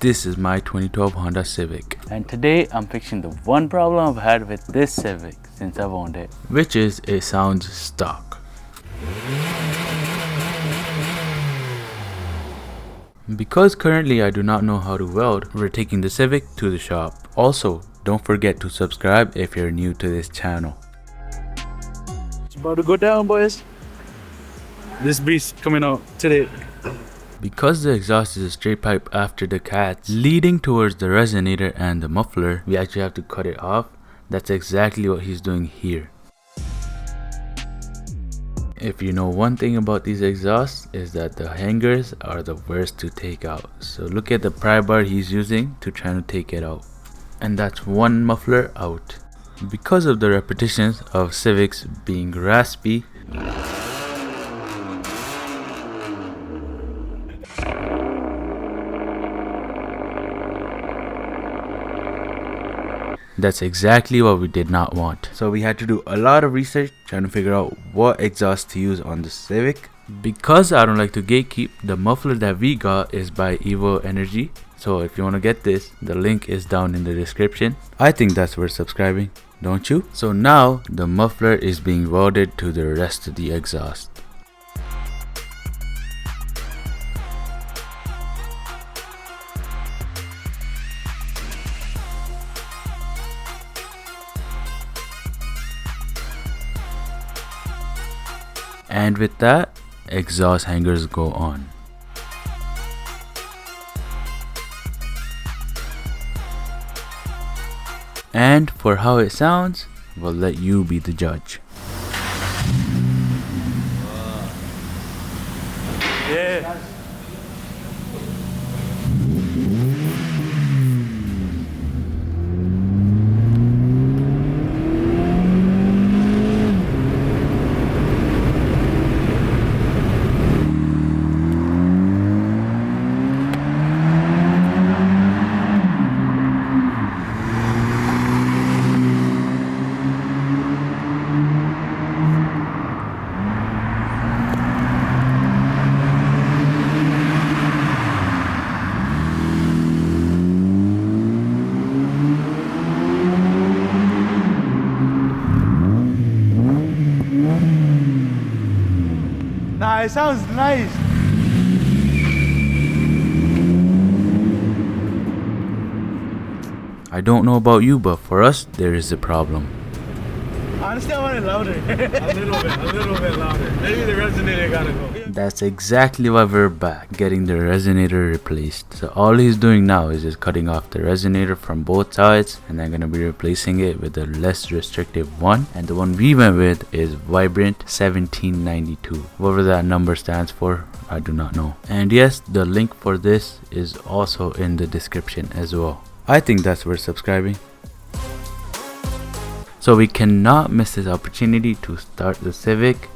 This is my 2012 Honda Civic, And today I'm fixing the one problem I've had with this Civic since I've owned it, which is it sounds stock. Because currently I do not know how to weld, we're taking the Civic to the shop. Also, don't forget to subscribe if you're new to this channel. It's about to go down, boys. This beast coming out today. Because the exhaust is a straight pipe after the cats leading towards the resonator and the muffler, we actually have to cut it off. That's exactly what he's doing here. If you know one thing about these exhausts is that the hangers are the worst to take out. So look at the pry bar he's using to try to take it out. And that's one muffler out. Because of the repetitions of Civics being raspy, that's exactly what we did not want. So we had to do a lot of research trying to figure out what exhaust to use on the Civic. Because I don't like to gatekeep, the muffler that we got is by Evo Energy. So if you want to get this, the link is down in the description. I think that's worth subscribing, don't you? So now the muffler is being welded to the rest of the exhaust. And with that, exhaust hangers go on. And for how it sounds, we'll let you be the judge. Yeah. Nah, it sounds nice. I don't know about you, but for us, there is a problem. Honestly, I want it louder. a little bit louder. Maybe the resonator gotta go. That's exactly why we're back, getting the resonator replaced. So all he's doing now is just cutting off the resonator from both sides, and I'm gonna be replacing it with a less restrictive one. And the one we went with is Vibrant 1792. Whatever that number stands for, I do not know. And yes, the link for this is also in the description as well. I think that's worth subscribing. So we cannot miss this opportunity to start the Civic.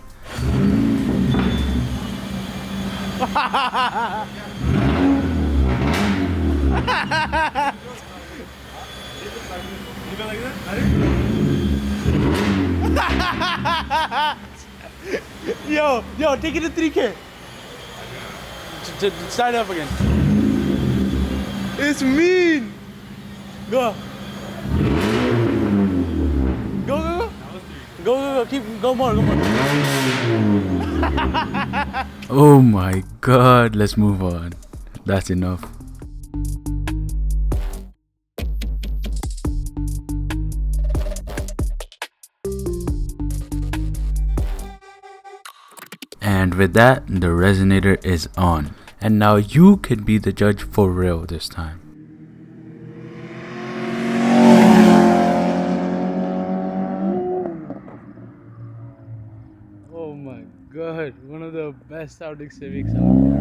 Yo, take it to 3K. Start it up again. It's mean. Go. Go. Go more. Oh my god, let's move on. That's enough. And with that, the resonator is on. And now you can be the judge for real this time. Oh my god, one of the best sounding Civics out there.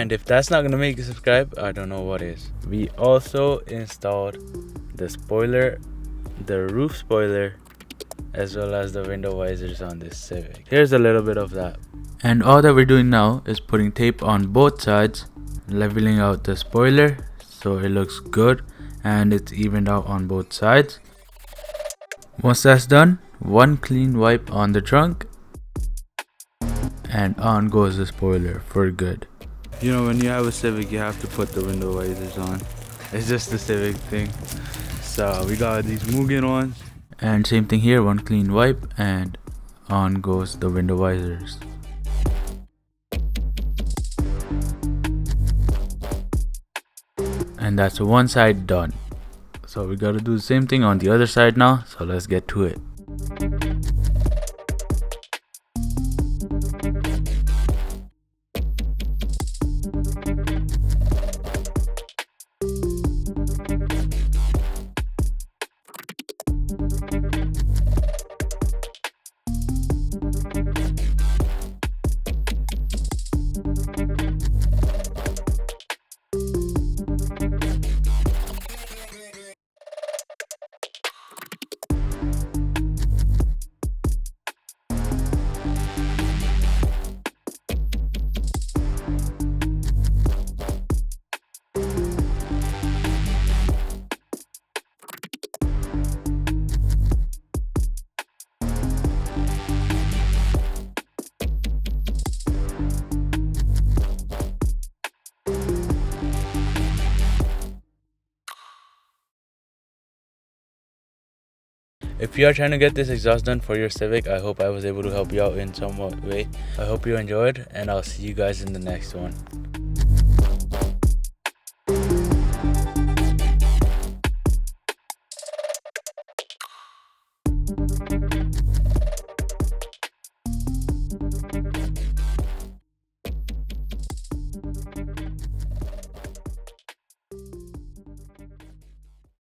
And if that's not gonna make you subscribe, I don't know what is. We also installed the spoiler, the roof spoiler, as well as the window visors on this Civic. Here's a little bit of that. And all that we're doing now is putting tape on both sides, leveling out the spoiler so it looks good and it's evened out on both sides. Once that's done, one clean wipe on the trunk and on goes the spoiler for good. You know, when you have a Civic, you have to put the window visors on. It's just the Civic thing. So we got these Mugen ones. And same thing here, one clean wipe and on goes the window visors. And that's one side done. So we gotta do the same thing on the other side now. So let's get to it. If you are trying to get this exhaust done for your Civic, I hope I was able to help you out in some way. I hope you enjoyed, and I'll see you guys in the next one.